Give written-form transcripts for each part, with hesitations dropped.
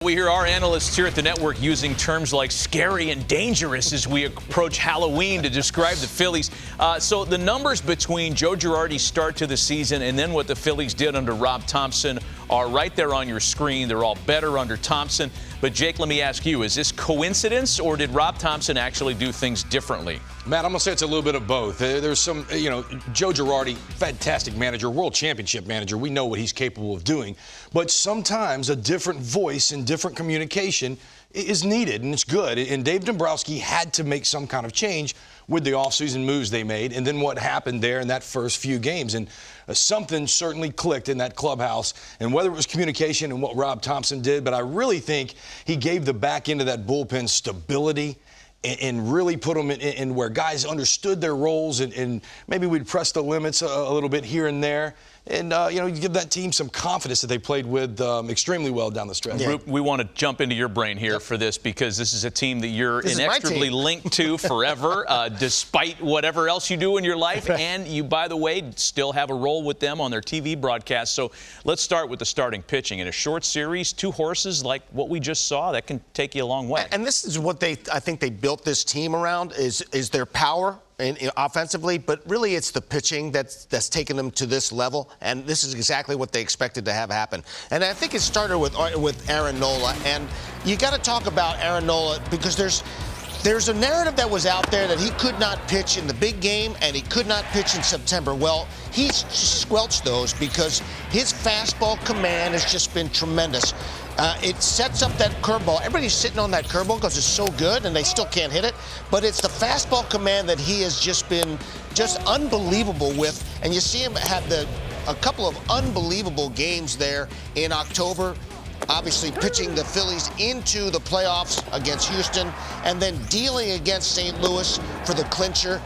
We hear our analysts here at the network using terms like scary and dangerous as we approach Halloween to describe the Phillies. So the numbers between Joe Girardi's start to the season and then what the Phillies did under Rob Thompson are right there on your screen. They're all better under Thompson. But, Jake, let me ask you, is this coincidence or did Rob Thompson actually do things differently? Matt, I'm going to say it's a little bit of both. There's some, Joe Girardi, fantastic manager, world championship manager. We know what he's capable of doing. But sometimes a different voice and different communication is needed, and it's good. And Dave Dombrowski had to make some kind of change with the offseason moves they made and then what happened there in that first few games. And something certainly clicked in that clubhouse, and whether it was communication and what Rob Thompson did, but I really think he gave the back end of that bullpen stability and really put them in where guys understood their roles, and maybe we'd press the limits a little bit here and there. And, you give that team some confidence that they played with extremely well down the stretch. Yeah. We want to jump into your brain here for this because this is a team that you're inextricably linked to forever, despite whatever else you do in your life. And you, by the way, still have a role with them on their TV broadcast. So let's start with the starting pitching. In a short series, two horses like what we just saw, that can take you a long way. And this is what I think they built this team around is their power. Offensively, but really it's the pitching that's taken them to this level, and this is exactly what they expected to have happen. And I think it started with Aaron Nola, and you got to talk about Aaron Nola because there's a narrative that was out there that he could not pitch in the big game and he could not pitch in September. Well, he's squelched those because his fastball command has just been tremendous. It sets up that curveball. Everybody's sitting on that curveball because it's so good and they still can't hit it. But it's the fastball command that he has just been unbelievable with. And you see him have a couple of unbelievable games there in October. Obviously pitching the Phillies into the playoffs against Houston and then dealing against St. Louis for the clincher.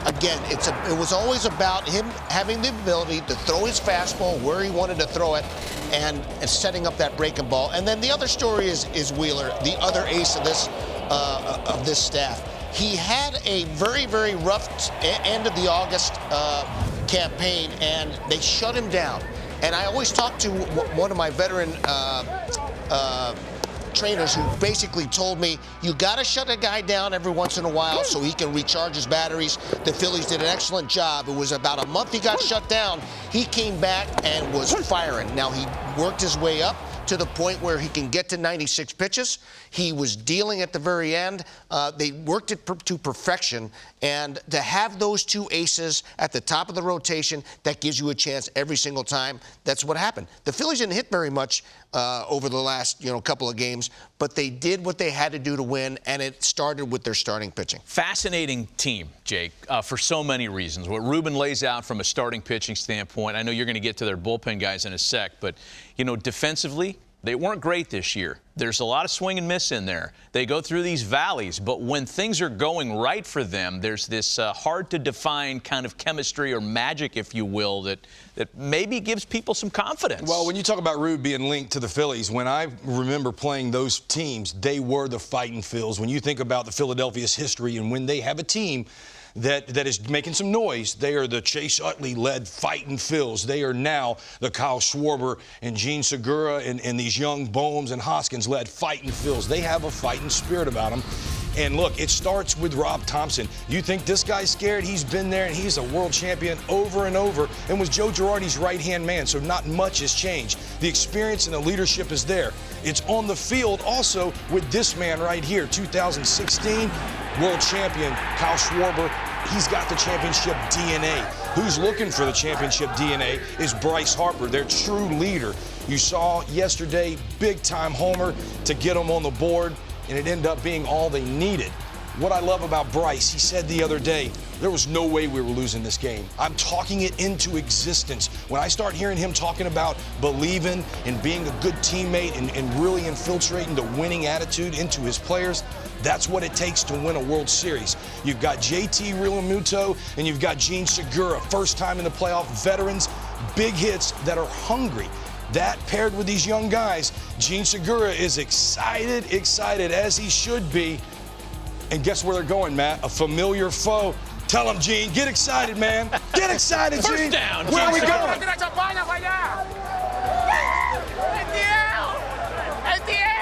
Again, it was always about him having the ability to throw his fastball where he wanted to throw it and setting up that breaking ball. And then the other story is Wheeler, the other ace of this staff. He had a very, very rough end of the August campaign, and they shut him down. And I always talk to one of my veteran trainers who basically told me, you got to shut a guy down every once in a while so he can recharge his batteries. The Phillies did an excellent job. It was about a month he got shut down. He came back and was firing. Now, he worked his way up to the point where he can get to 96 pitches. He was dealing at the very end. They worked it to perfection. And to have those two aces at the top of the rotation, that gives you a chance every single time. That's what happened. The Phillies didn't hit very much over the last couple of games, but they did what they had to do to win, and it started with their starting pitching. Fascinating team, Jake, for so many reasons. What Ruben lays out from a starting pitching standpoint, I know you're going to get to their bullpen guys in a sec, but, defensively, they weren't great this year. There's a lot of swing and miss in there. They go through these valleys, but when things are going right for them, there's this hard-to-define kind of chemistry or magic, if you will, that maybe gives people some confidence. Well, when you talk about Rube being linked to the Phillies, when I remember playing those teams, they were the fighting Phils. When you think about the Philadelphia's history and when they have a team that is making some noise, they are the Chase Utley-led fighting Phils. They are now the Kyle Schwarber and Gene Segura and these young Bohms and Hoskins-led fighting Phils. They have a fighting spirit about them. And look, it starts with Rob Thompson. You think this guy's scared? He's been there, and he's a world champion over and over and was Joe Girardi's right-hand man, so not much has changed. The experience and the leadership is there. It's on the field also with this man right here, 2016 world champion Kyle Schwarber. He's got the championship DNA. Who's looking for the championship DNA is Bryce Harper, their true leader. You saw yesterday, big-time homer to get them on the board, and it ended up being all they needed. What I love about Bryce, he said the other day, there was no way we were losing this game. I'm talking it into existence. When I start hearing him talking about believing and being a good teammate and really infiltrating the winning attitude into his players, that's what it takes to win a World Series. You've got JT Realmuto and you've got Gene Segura, first time in the playoff, veterans, big hits that are hungry. That paired with these young guys, Gene Segura is excited as he should be. And guess where they're going, Matt? A familiar foe. Tell him, Gene, get excited, man. Get excited, Gene. First down. Where are we going? ¡El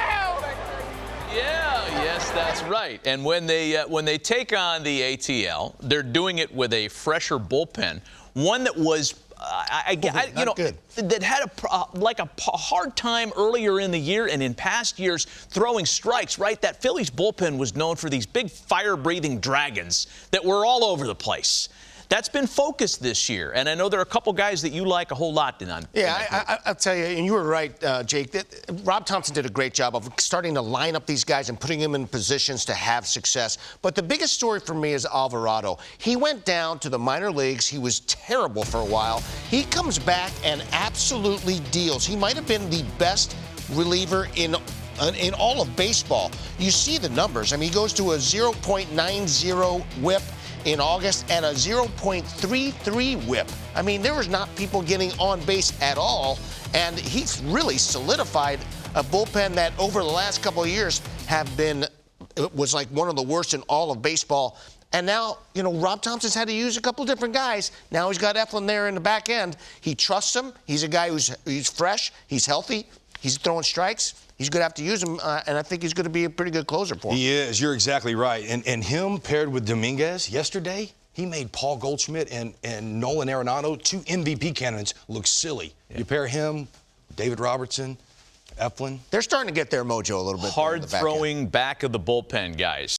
That's right. And when they take on the ATL, they're doing it with a fresher bullpen, one that was that had a hard time earlier in the year and in past years throwing strikes, right? That Phillies bullpen was known for these big fire-breathing dragons that were all over the place. That's been focused this year, and I know there are a couple guys that you like a whole lot, Denon. Yeah, I'll tell you, and you were right, Jake, that Rob Thompson did a great job of starting to line up these guys and putting them in positions to have success. But the biggest story for me is Alvarado. He went down to the minor leagues. He was terrible for a while. He comes back and absolutely deals. He might have been the best reliever in all of baseball. You see the numbers. I mean, he goes to a 0.90 whip in August and a 0.33 whip. I mean, there was not people getting on base at all, and he's really solidified a bullpen that over the last couple of years was like one of the worst in all of baseball. And now, Rob Thompson's had to use a couple of different guys. Now he's got Eflin there in the back end. He trusts him. He's a guy he's fresh. He's healthy. He's throwing strikes. He's going to have to use him, and I think he's going to be a pretty good closer for him. He is. You're exactly right. And him paired with Dominguez yesterday, he made Paul Goldschmidt and Nolan Arenado, 2 MVP candidates, look silly. Yeah. You pair him, David Robertson, Eflin. They're starting to get their mojo a little bit. Hard throwing back of the bullpen guys.